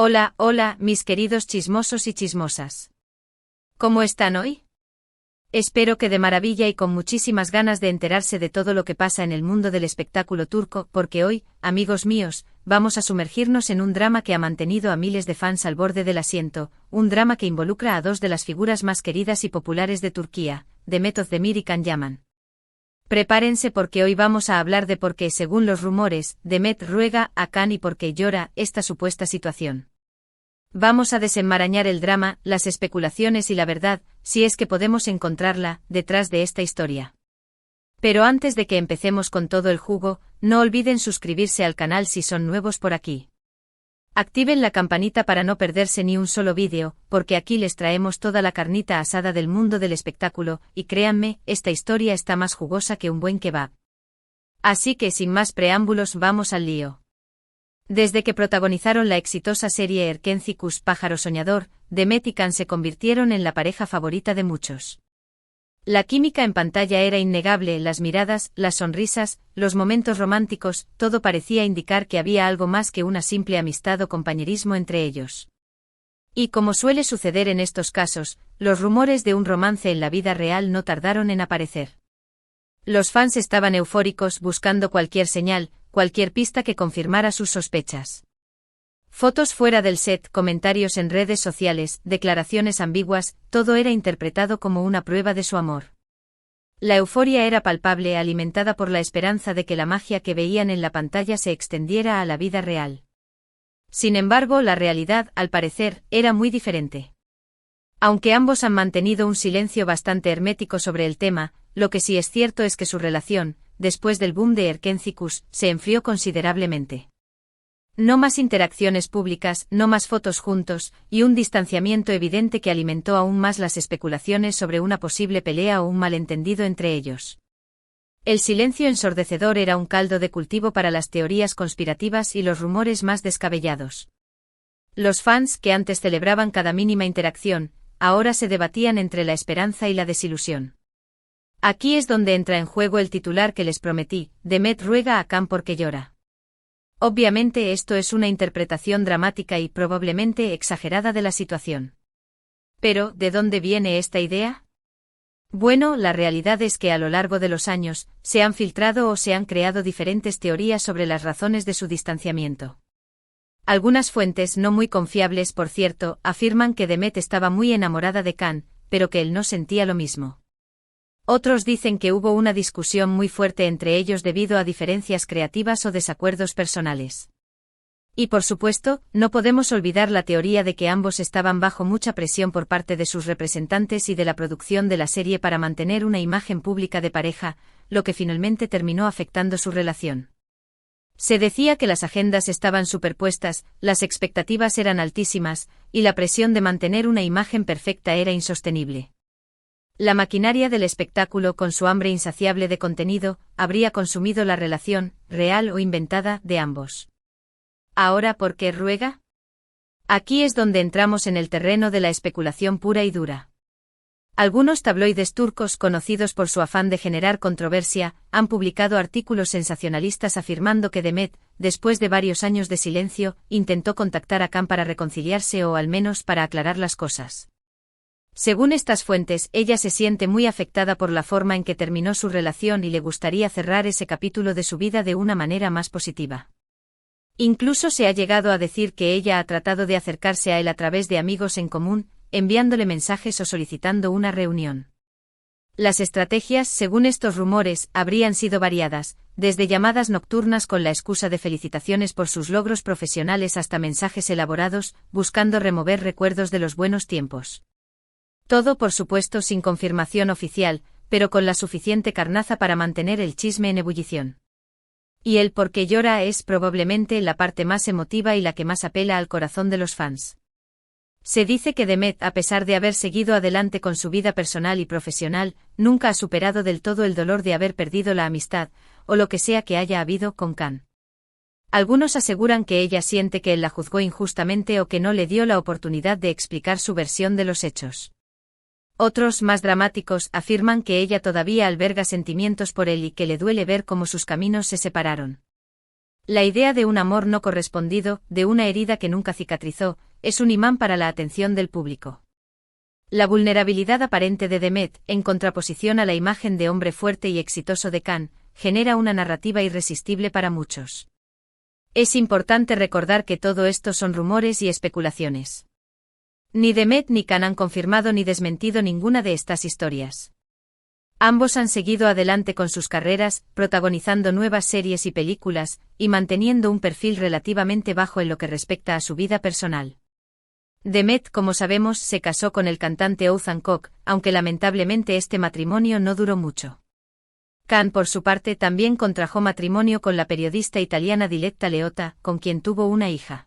Hola, hola, mis queridos chismosos y chismosas. ¿Cómo están hoy? Espero que de maravilla y con muchísimas ganas de enterarse de todo lo que pasa en el mundo del espectáculo turco, porque hoy, amigos míos, vamos a sumergirnos en un drama que ha mantenido a miles de fans al borde del asiento, un drama que involucra a dos de las figuras más queridas y populares de Turquía, Demet Özdemir y Can Yaman. Prepárense porque hoy vamos a hablar de por qué, según los rumores, Demet ruega a Can y por qué llora esta supuesta situación. Vamos a desenmarañar el drama, las especulaciones y la verdad, si es que podemos encontrarla, detrás de esta historia. Pero antes de que empecemos con todo el jugo, no olviden suscribirse al canal si son nuevos por aquí. Activen la campanita para no perderse ni un solo vídeo, porque aquí les traemos toda la carnita asada del mundo del espectáculo, y créanme, esta historia está más jugosa que un buen kebab. Así que sin más preámbulos vamos al lío. Desde que protagonizaron la exitosa serie Erkenci Pájaro Soñador, Demet y Can se convirtieron en la pareja favorita de muchos. La química en pantalla era innegable, las miradas, las sonrisas, los momentos románticos, todo parecía indicar que había algo más que una simple amistad o compañerismo entre ellos. Y como suele suceder en estos casos, los rumores de un romance en la vida real no tardaron en aparecer. Los fans estaban eufóricos buscando cualquier señal, cualquier pista que confirmara sus sospechas. Fotos fuera del set, comentarios en redes sociales, declaraciones ambiguas, todo era interpretado como una prueba de su amor. La euforia era palpable, alimentada por la esperanza de que la magia que veían en la pantalla se extendiera a la vida real. Sin embargo, la realidad, al parecer, era muy diferente. Aunque ambos han mantenido un silencio bastante hermético sobre el tema, lo que sí es cierto es que su relación, después del boom de Erkenci, se enfrió considerablemente. No más interacciones públicas, no más fotos juntos, y un distanciamiento evidente que alimentó aún más las especulaciones sobre una posible pelea o un malentendido entre ellos. El silencio ensordecedor era un caldo de cultivo para las teorías conspirativas y los rumores más descabellados. Los fans, que antes celebraban cada mínima interacción, ahora se debatían entre la esperanza y la desilusión. Aquí es donde entra en juego el titular que les prometí: Demet ruega a Can porque llora. Obviamente esto es una interpretación dramática y probablemente exagerada de la situación. Pero, ¿de dónde viene esta idea? Bueno, la realidad es que a lo largo de los años, se han filtrado o se han creado diferentes teorías sobre las razones de su distanciamiento. Algunas fuentes no muy confiables, por cierto, afirman que Demet estaba muy enamorada de Can, pero que él no sentía lo mismo. Otros dicen que hubo una discusión muy fuerte entre ellos debido a diferencias creativas o desacuerdos personales. Y por supuesto, no podemos olvidar la teoría de que ambos estaban bajo mucha presión por parte de sus representantes y de la producción de la serie para mantener una imagen pública de pareja, lo que finalmente terminó afectando su relación. Se decía que las agendas estaban superpuestas, las expectativas eran altísimas, y la presión de mantener una imagen perfecta era insostenible. La maquinaria del espectáculo, con su hambre insaciable de contenido, habría consumido la relación, real o inventada, de ambos. ¿Ahora por qué ruega? Aquí es donde entramos en el terreno de la especulación pura y dura. Algunos tabloides turcos, conocidos por su afán de generar controversia, han publicado artículos sensacionalistas afirmando que Demet, después de varios años de silencio, intentó contactar a Can para reconciliarse o al menos para aclarar las cosas. Según estas fuentes, ella se siente muy afectada por la forma en que terminó su relación y le gustaría cerrar ese capítulo de su vida de una manera más positiva. Incluso se ha llegado a decir que ella ha tratado de acercarse a él a través de amigos en común, enviándole mensajes o solicitando una reunión. Las estrategias, según estos rumores, habrían sido variadas, desde llamadas nocturnas con la excusa de felicitaciones por sus logros profesionales hasta mensajes elaborados, buscando remover recuerdos de los buenos tiempos. Todo, por supuesto, sin confirmación oficial, pero con la suficiente carnaza para mantener el chisme en ebullición. Y el por qué llora es probablemente la parte más emotiva y la que más apela al corazón de los fans. Se dice que Demet, a pesar de haber seguido adelante con su vida personal y profesional, nunca ha superado del todo el dolor de haber perdido la amistad, o lo que sea que haya habido, con Can. Algunos aseguran que ella siente que él la juzgó injustamente o que no le dio la oportunidad de explicar su versión de los hechos. Otros, más dramáticos, afirman que ella todavía alberga sentimientos por él y que le duele ver cómo sus caminos se separaron. La idea de un amor no correspondido, de una herida que nunca cicatrizó, es un imán para la atención del público. La vulnerabilidad aparente de Demet, en contraposición a la imagen de hombre fuerte y exitoso de Khan, genera una narrativa irresistible para muchos. Es importante recordar que todo esto son rumores y especulaciones. Ni Demet ni Khan han confirmado ni desmentido ninguna de estas historias. Ambos han seguido adelante con sus carreras, protagonizando nuevas series y películas, y manteniendo un perfil relativamente bajo en lo que respecta a su vida personal. Demet, como sabemos, se casó con el cantante Othman Koch, aunque lamentablemente este matrimonio no duró mucho. Khan, por su parte, también contrajo matrimonio con la periodista italiana Diletta Leotta, con quien tuvo una hija.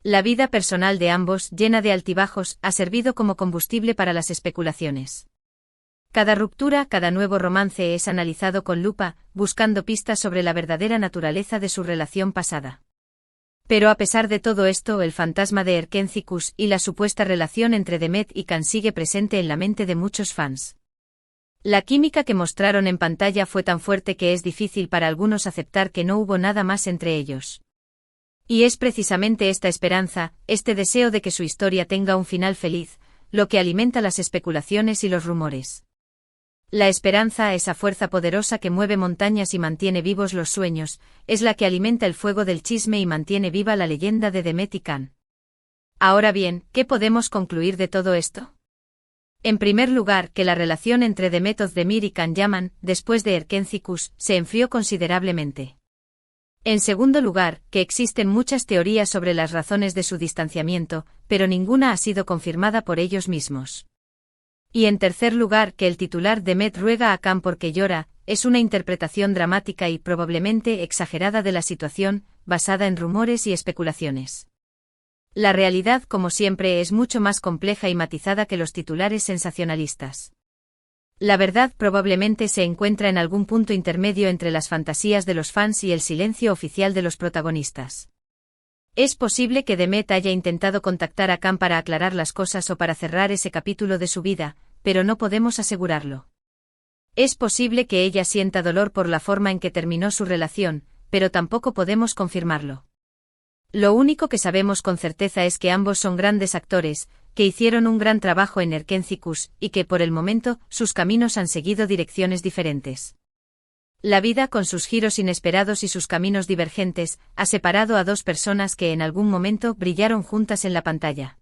La vida personal de ambos, llena de altibajos, ha servido como combustible para las especulaciones. Cada ruptura, cada nuevo romance es analizado con lupa, buscando pistas sobre la verdadera naturaleza de su relación pasada. Pero a pesar de todo esto, el fantasma de Erkenci y la supuesta relación entre Demet y Khan sigue presente en la mente de muchos fans. La química que mostraron en pantalla fue tan fuerte que es difícil para algunos aceptar que no hubo nada más entre ellos. Y es precisamente esta esperanza, este deseo de que su historia tenga un final feliz, lo que alimenta las especulaciones y los rumores. La esperanza, esa fuerza poderosa que mueve montañas y mantiene vivos los sueños, es la que alimenta el fuego del chisme y mantiene viva la leyenda de Demet y Khan. Ahora bien, ¿qué podemos concluir de todo esto? En primer lugar, que la relación entre Demet Özdemir y Can Yaman, después de Erkenci, se enfrió considerablemente. En segundo lugar, que existen muchas teorías sobre las razones de su distanciamiento, pero ninguna ha sido confirmada por ellos mismos. Y en tercer lugar, que el titular Demet ruega a Khan porque llora, es una interpretación dramática y probablemente exagerada de la situación, basada en rumores y especulaciones. La realidad, como siempre, es mucho más compleja y matizada que los titulares sensacionalistas. La verdad probablemente se encuentra en algún punto intermedio entre las fantasías de los fans y el silencio oficial de los protagonistas. Es posible que Demet haya intentado contactar a Khan para aclarar las cosas o para cerrar ese capítulo de su vida, pero no podemos asegurarlo. Es posible que ella sienta dolor por la forma en que terminó su relación, pero tampoco podemos confirmarlo. Lo único que sabemos con certeza es que ambos son grandes actores, que hicieron un gran trabajo en Erkenci y que por el momento sus caminos han seguido direcciones diferentes. La vida, con sus giros inesperados y sus caminos divergentes, ha separado a dos personas que en algún momento brillaron juntas en la pantalla.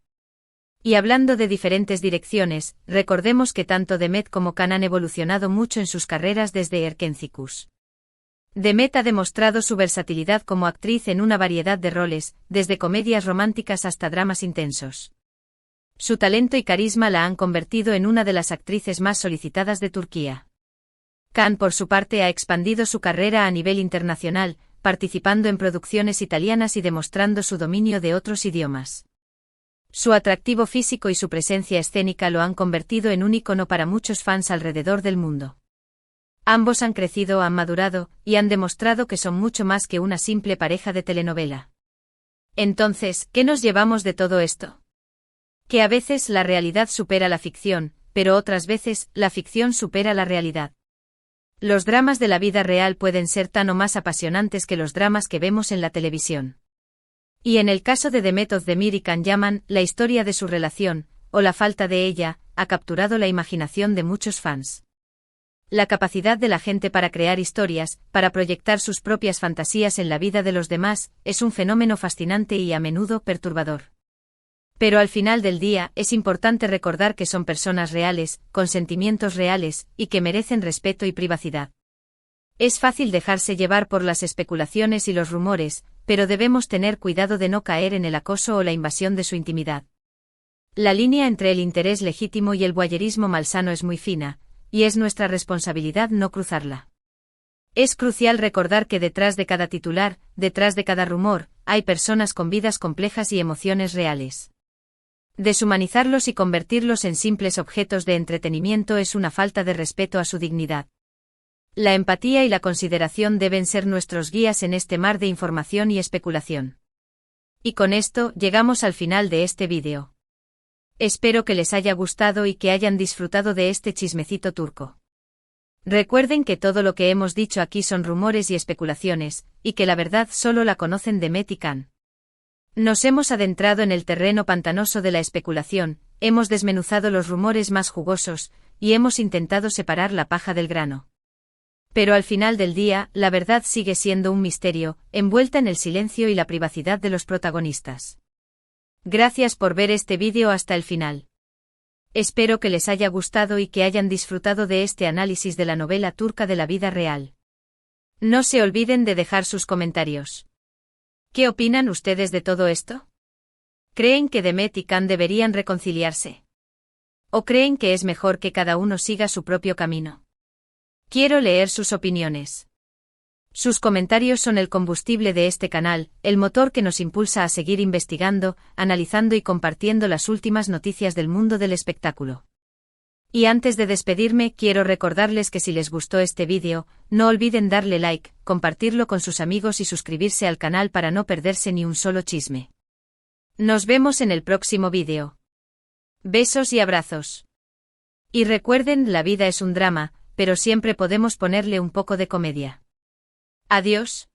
Y hablando de diferentes direcciones, recordemos que tanto Demet como Khan han evolucionado mucho en sus carreras desde Erkenci. Demet ha demostrado su versatilidad como actriz en una variedad de roles, desde comedias románticas hasta dramas intensos. Su talento y carisma la han convertido en una de las actrices más solicitadas de Turquía. Khan, por su parte, ha expandido su carrera a nivel internacional, participando en producciones italianas y demostrando su dominio de otros idiomas. Su atractivo físico y su presencia escénica lo han convertido en un ícono para muchos fans alrededor del mundo. Ambos han crecido, han madurado, y han demostrado que son mucho más que una simple pareja de telenovela. Entonces, ¿qué nos llevamos de todo esto? Que a veces la realidad supera la ficción, pero otras veces la ficción supera la realidad. Los dramas de la vida real pueden ser tan o más apasionantes que los dramas que vemos en la televisión. Y en el caso de Demet Özdemir y Can Yaman, la historia de su relación, o la falta de ella, ha capturado la imaginación de muchos fans. La capacidad de la gente para crear historias, para proyectar sus propias fantasías en la vida de los demás, es un fenómeno fascinante y a menudo perturbador. Pero al final del día, es importante recordar que son personas reales, con sentimientos reales, y que merecen respeto y privacidad. Es fácil dejarse llevar por las especulaciones y los rumores, pero debemos tener cuidado de no caer en el acoso o la invasión de su intimidad. La línea entre el interés legítimo y el voyerismo malsano es muy fina, y es nuestra responsabilidad no cruzarla. Es crucial recordar que detrás de cada titular, detrás de cada rumor, hay personas con vidas complejas y emociones reales. Deshumanizarlos y convertirlos en simples objetos de entretenimiento es una falta de respeto a su dignidad. La empatía y la consideración deben ser nuestros guías en este mar de información y especulación. Y con esto, llegamos al final de este vídeo. Espero que les haya gustado y que hayan disfrutado de este chismecito turco. Recuerden que todo lo que hemos dicho aquí son rumores y especulaciones, y que la verdad solo la conocen Demet y Can. Nos hemos adentrado en el terreno pantanoso de la especulación, hemos desmenuzado los rumores más jugosos, y hemos intentado separar la paja del grano. Pero al final del día, la verdad sigue siendo un misterio, envuelta en el silencio y la privacidad de los protagonistas. Gracias por ver este vídeo hasta el final. Espero que les haya gustado y que hayan disfrutado de este análisis de la novela turca de la vida real. No se olviden de dejar sus comentarios. ¿Qué opinan ustedes de todo esto? ¿Creen que Demet y Can deberían reconciliarse? ¿O creen que es mejor que cada uno siga su propio camino? Quiero leer sus opiniones. Sus comentarios son el combustible de este canal, el motor que nos impulsa a seguir investigando, analizando y compartiendo las últimas noticias del mundo del espectáculo. Y antes de despedirme, quiero recordarles que si les gustó este vídeo, no olviden darle like, compartirlo con sus amigos y suscribirse al canal para no perderse ni un solo chisme. Nos vemos en el próximo vídeo. Besos y abrazos. Y recuerden, la vida es un drama, pero siempre podemos ponerle un poco de comedia. Adiós.